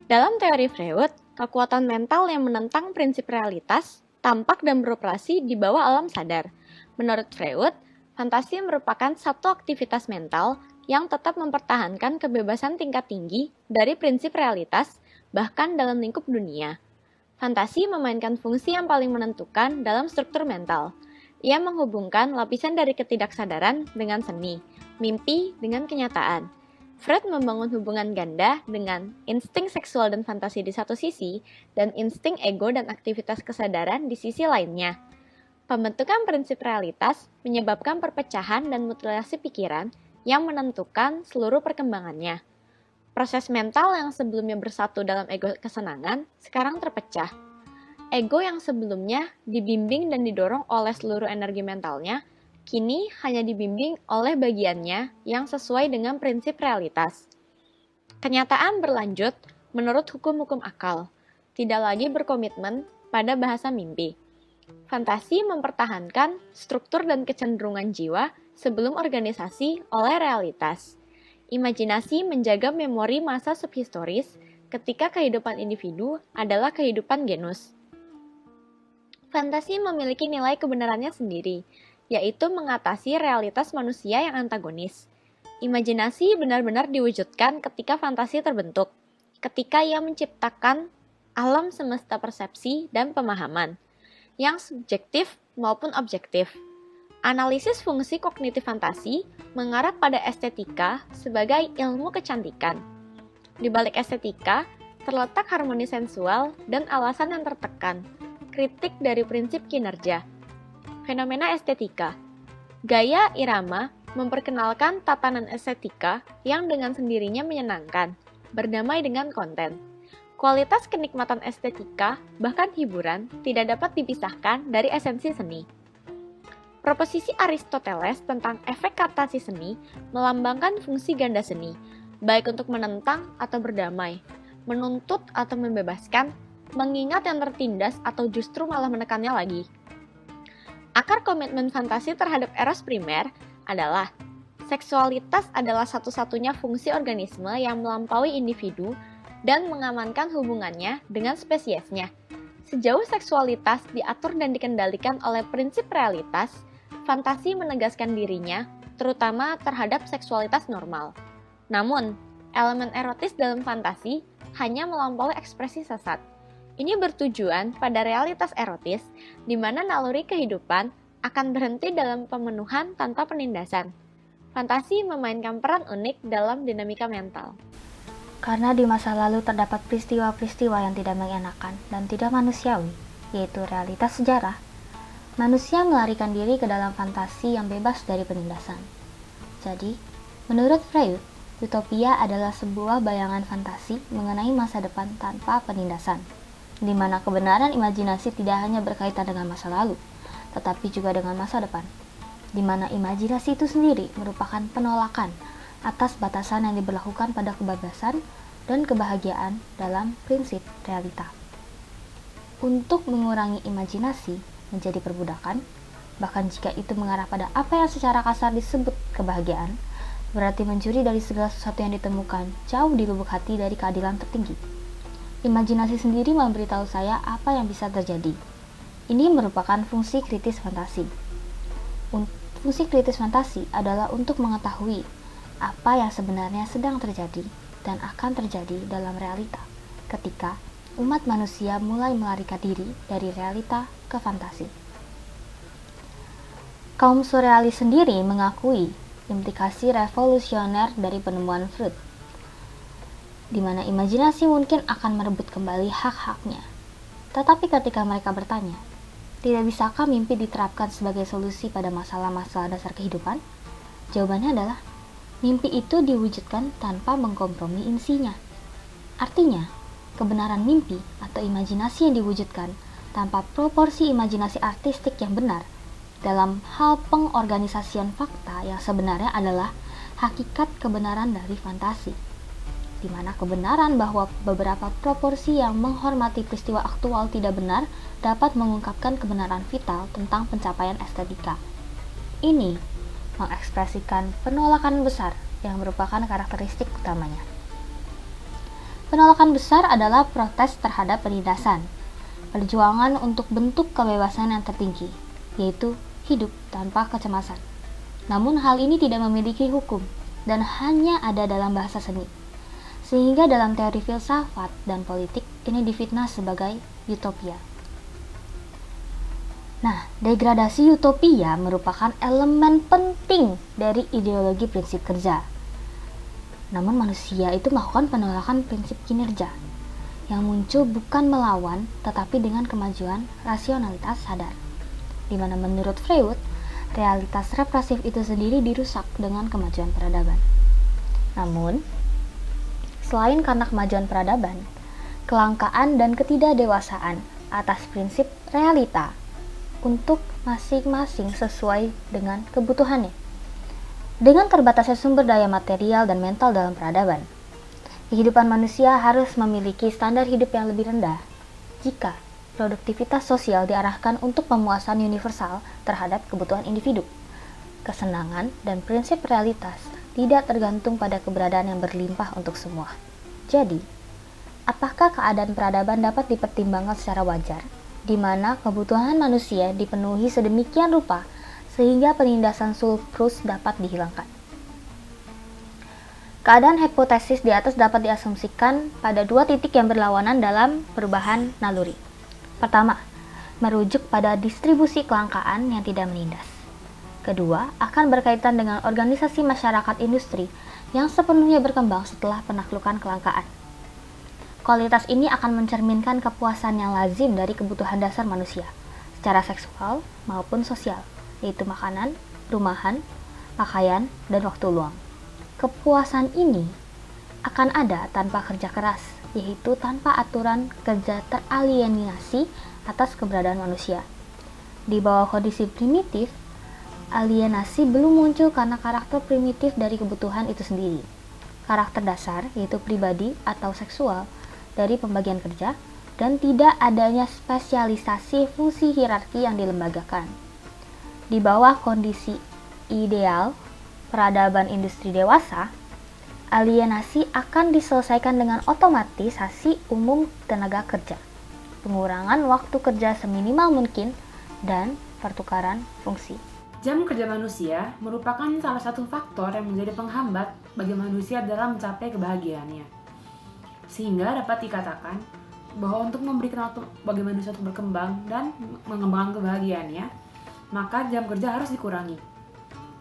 Dalam teori Freud, kekuatan mental yang menentang prinsip realitas tampak dan beroperasi di bawah alam sadar. Menurut Freud, fantasi merupakan satu aktivitas mental yang tetap mempertahankan kebebasan tingkat tinggi dari prinsip realitas, bahkan dalam lingkup dunia. Fantasi memainkan fungsi yang paling menentukan dalam struktur mental. Ia menghubungkan lapisan dari ketidaksadaran dengan seni, mimpi dengan kenyataan. Freud membangun hubungan ganda dengan insting seksual dan fantasi di satu sisi, dan insting ego dan aktivitas kesadaran di sisi lainnya. Pembentukan prinsip realitas menyebabkan perpecahan dan mutilasi pikiran yang menentukan seluruh perkembangannya. Proses mental yang sebelumnya bersatu dalam ego kesenangan sekarang terpecah. Ego yang sebelumnya dibimbing dan didorong oleh seluruh energi mentalnya, kini hanya dibimbing oleh bagiannya yang sesuai dengan prinsip realitas. Kenyataan berlanjut menurut hukum-hukum akal, tidak lagi berkomitmen pada bahasa mimpi. Fantasi mempertahankan struktur dan kecenderungan jiwa sebelum organisasi oleh realitas. Imajinasi menjaga memori masa subhistoris ketika kehidupan individu adalah kehidupan genus. Fantasi memiliki nilai kebenarannya sendiri, yaitu mengatasi realitas manusia yang antagonis. Imajinasi benar-benar diwujudkan ketika fantasi terbentuk, ketika ia menciptakan alam semesta persepsi dan pemahaman, yang subjektif maupun objektif. Analisis fungsi kognitif fantasi mengarah pada estetika sebagai ilmu kecantikan. Di balik estetika, terletak harmoni sensual dan alasan yang tertekan, kritik dari prinsip kinerja. Fenomena estetika. Gaya irama memperkenalkan tatanan estetika yang dengan sendirinya menyenangkan, berdamai dengan konten. Kualitas kenikmatan estetika, bahkan hiburan, tidak dapat dipisahkan dari esensi seni. Proposisi Aristoteles tentang efek katasi seni melambangkan fungsi ganda seni, baik untuk menentang atau berdamai, menuntut atau membebaskan, mengingat yang tertindas atau justru malah menekannya lagi. Akar komitmen fantasi terhadap eros primer adalah seksualitas adalah satu-satunya fungsi organisme yang melampaui individu dan mengamankan hubungannya dengan spesiesnya. Sejauh seksualitas diatur dan dikendalikan oleh prinsip realitas, fantasi menegaskan dirinya, terutama terhadap seksualitas normal. Namun, elemen erotis dalam fantasi hanya melampaui ekspresi sesat. Ini bertujuan pada realitas erotis, di mana naluri kehidupan akan berhenti dalam pemenuhan tanpa penindasan. Fantasi memainkan peran unik dalam dinamika mental. Karena di masa lalu terdapat peristiwa-peristiwa yang tidak mengenakan dan tidak manusiawi, yaitu realitas sejarah, manusia melarikan diri ke dalam fantasi yang bebas dari penindasan. Jadi, menurut Freud, utopia adalah sebuah bayangan fantasi mengenai masa depan tanpa penindasan, di mana kebenaran imajinasi tidak hanya berkaitan dengan masa lalu, tetapi juga dengan masa depan, di mana imajinasi itu sendiri merupakan penolakan atas batasan yang diberlakukan pada kebebasan dan kebahagiaan dalam prinsip realita. Untuk mengurangi imajinasi menjadi perbudakan, bahkan jika itu mengarah pada apa yang secara kasar disebut kebahagiaan, berarti mencuri dari segala sesuatu yang ditemukan jauh di lubuk hati dari keadilan tertinggi. Imajinasi sendiri memberitahu saya apa yang bisa terjadi. Ini merupakan fungsi kritis fantasi. Fungsi kritis fantasi adalah untuk mengetahui apa yang sebenarnya sedang terjadi dan akan terjadi dalam realita ketika umat manusia mulai melarikan diri dari realita ke fantasi. Kaum surrealis sendiri mengakui implikasi revolusioner dari penemuan Freud, di mana imajinasi mungkin akan merebut kembali hak-haknya. Tetapi ketika mereka bertanya, tidak bisakah mimpi diterapkan sebagai solusi pada masalah-masalah dasar kehidupan? Jawabannya adalah, mimpi itu diwujudkan tanpa mengkompromi isinya. Artinya, kebenaran mimpi atau imajinasi yang diwujudkan tanpa proporsi imajinasi artistik yang benar dalam hal pengorganisasian fakta yang sebenarnya adalah hakikat kebenaran dari fantasi, di mana kebenaran bahwa beberapa proporsi yang menghormati peristiwa aktual tidak benar dapat mengungkapkan kebenaran vital tentang pencapaian estetika. Ini mengekspresikan penolakan besar yang merupakan karakteristik utamanya. Penolakan besar adalah protes terhadap penindasan, perjuangan untuk bentuk kebebasan yang tertinggi, yaitu hidup tanpa kecemasan. Namun hal ini tidak memiliki hukum dan hanya ada dalam bahasa seni. Sehingga dalam teori filsafat dan politik ini difitnah sebagai utopia. Nah, degradasi utopia merupakan elemen penting dari ideologi prinsip kerja. Namun manusia itu melakukan penolakan prinsip kinerja yang muncul bukan melawan tetapi dengan kemajuan rasionalitas sadar. Di mana menurut Freud, realitas represif itu sendiri dirusak dengan kemajuan peradaban. Namun, selain karena kemajuan peradaban, kelangkaan dan ketidakdewasaan atas prinsip realita untuk masing-masing sesuai dengan kebutuhannya. Dengan terbatasnya sumber daya material dan mental dalam peradaban, kehidupan manusia harus memiliki standar hidup yang lebih rendah jika produktivitas sosial diarahkan untuk pemuasan universal terhadap kebutuhan individu. Kesenangan dan prinsip realitas tidak tergantung pada keberadaan yang berlimpah untuk semua. Jadi, apakah keadaan peradaban dapat dipertimbangkan secara wajar, di mana kebutuhan manusia dipenuhi sedemikian rupa sehingga penindasan surplus dapat dihilangkan? Keadaan hipotesis di atas dapat diasumsikan pada dua titik yang berlawanan dalam perubahan naluri. Pertama, merujuk pada distribusi kelangkaan yang tidak menindas. Kedua, akan berkaitan dengan organisasi masyarakat industri yang sepenuhnya berkembang setelah penaklukan kelangkaan. Kualitas ini akan mencerminkan kepuasan yang lazim dari kebutuhan dasar manusia, secara seksual maupun sosial, yaitu makanan, rumahan, pakaian, dan waktu luang. Kepuasan ini akan ada tanpa kerja keras, yaitu tanpa aturan kerja teralienasi atas keberadaan manusia. Di bawah kondisi primitif, alienasi belum muncul karena karakter primitif dari kebutuhan itu sendiri. Karakter dasar, yaitu pribadi atau seksual, dari pembagian kerja, dan tidak adanya spesialisasi fungsi hierarki yang dilembagakan. Di bawah kondisi ideal peradaban industri dewasa, alienasi akan diselesaikan dengan otomatisasi umum tenaga kerja, pengurangan waktu kerja seminimal mungkin, dan pertukaran fungsi. Jam kerja manusia merupakan salah satu faktor yang menjadi penghambat bagi manusia dalam mencapai kebahagiaannya. Sehingga dapat dikatakan bahwa untuk memberikan waktu bagi manusia untuk berkembang dan mengembangkan kebahagiaannya, maka jam kerja harus dikurangi.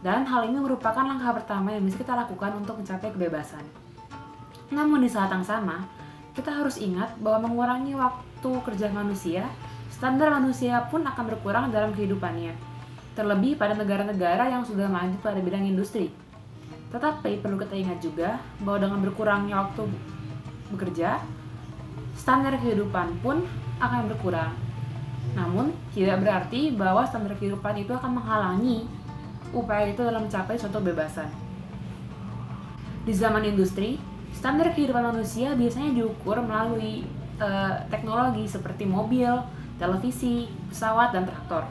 Dan hal ini merupakan langkah pertama yang bisa kita lakukan untuk mencapai kebebasan. Namun di saat yang sama, kita harus ingat bahwa mengurangi waktu kerja manusia, standar manusia pun akan berkurang dalam kehidupannya. Terlebih pada negara-negara yang sudah maju pada bidang industri. Tetapi perlu kita ingat juga bahwa dengan berkurangnya waktu bekerja, standar kehidupan pun akan berkurang. Namun, tidak berarti bahwa standar kehidupan itu akan menghalangi upaya itu dalam mencapai suatu kebebasan. Di zaman industri, standar kehidupan manusia biasanya diukur melalui teknologi seperti mobil, televisi, pesawat, dan traktor.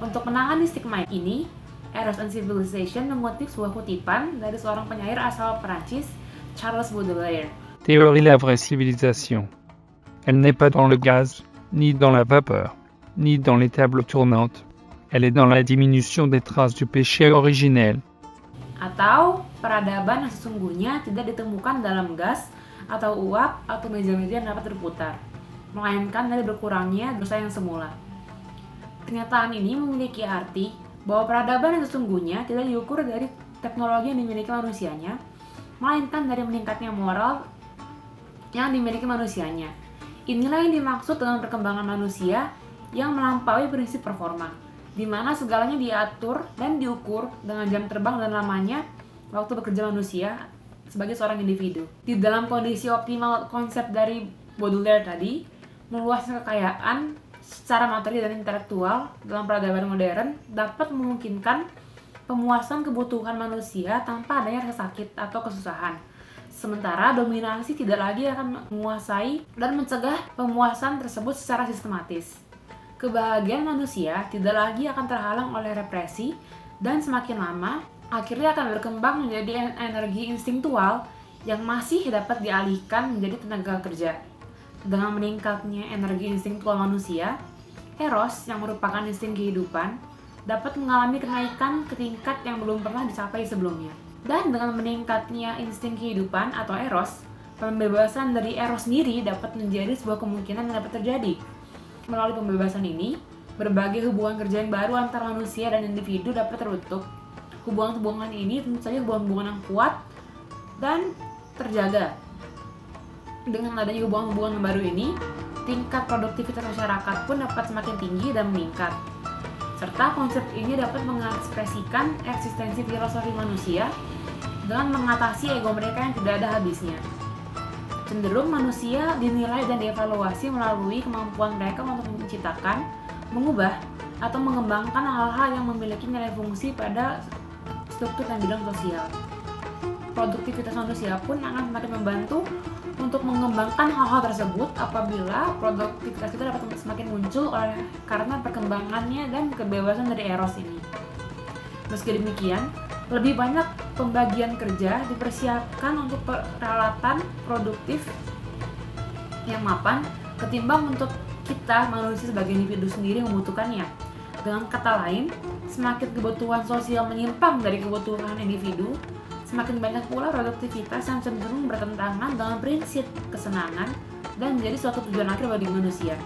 Untuk menangani stigma ini, Eros and Civilization mengutip sebuah kutipan dari seorang penyair asal Perancis, Charles Baudelaire. Théorie la vraie civilisation. Elle n'est pas dans le gaz, ni dans la vapeur, ni dans les tables tournantes. Elle est dans la diminution des traces du péché originel. Atau peradaban yang sesungguhnya tidak ditemukan dalam gas atau uap atau meja-meja yang dapat berputar, melainkan dari berkurangnya dosa yang semula. Pernyataan ini memiliki arti bahwa peradaban yang sesungguhnya tidak diukur dari teknologi yang dimiliki manusianya, melainkan dari meningkatnya moral yang dimiliki manusianya. Inilah yang dimaksud dengan perkembangan manusia yang melampaui prinsip performa, di mana segalanya diatur dan diukur dengan jam terbang dan lamanya waktu bekerja manusia sebagai seorang individu. Di dalam kondisi optimal, konsep dari Baudelaire tadi, meluasnya kekayaan secara materi dan intelektual dalam peradaban modern dapat memungkinkan pemuasan kebutuhan manusia tanpa adanya rasa sakit atau kesusahan. Sementara dominasi tidak lagi akan menguasai dan mencegah pemuasan tersebut secara sistematis. Kebahagiaan manusia tidak lagi akan terhalang oleh represi dan semakin lama akhirnya akan berkembang menjadi energi instingtual yang masih dapat dialihkan menjadi tenaga kerja. Dengan meningkatnya energi instinktual manusia, eros yang merupakan insting kehidupan dapat mengalami kenaikan ke tingkat yang belum pernah dicapai sebelumnya. Dan dengan meningkatnya insting kehidupan atau eros, pembebasan dari eros sendiri dapat menjadi sebuah kemungkinan yang dapat terjadi. Melalui pembebasan ini, berbagai hubungan kerja yang baru antara manusia dan individu dapat terbentuk. Hubungan-hubungan ini tentu saja hubungan-hubungan yang kuat dan terjaga. Dengan adanya hubungan-hubungan yang baru ini, tingkat produktivitas masyarakat pun dapat semakin tinggi dan meningkat. Serta konsep ini dapat mengekspresikan eksistensi filosofi manusia dengan mengatasi ego mereka yang tidak ada habisnya. Cenderung manusia dinilai dan dievaluasi melalui kemampuan mereka untuk menciptakan, mengubah, atau mengembangkan hal-hal yang memiliki nilai fungsi pada struktur dan bidang sosial. Produktivitas manusia pun akan semakin membantu untuk mengembangkan hal-hal tersebut apabila produktivitas kita dapat semakin muncul karena perkembangannya dan kebebasan dari eros ini. Meski demikian, lebih banyak pembagian kerja dipersiapkan untuk peralatan produktif yang mapan ketimbang untuk kita manusia sebagai individu sendiri membutuhkannya. Dengan kata lain, semakin kebutuhan sosial menyimpang dari kebutuhan individu, semakin banyak pula produktivitas yang cenderung bertentangan dengan prinsip kesenangan dan menjadi suatu tujuan akhir bagi manusia.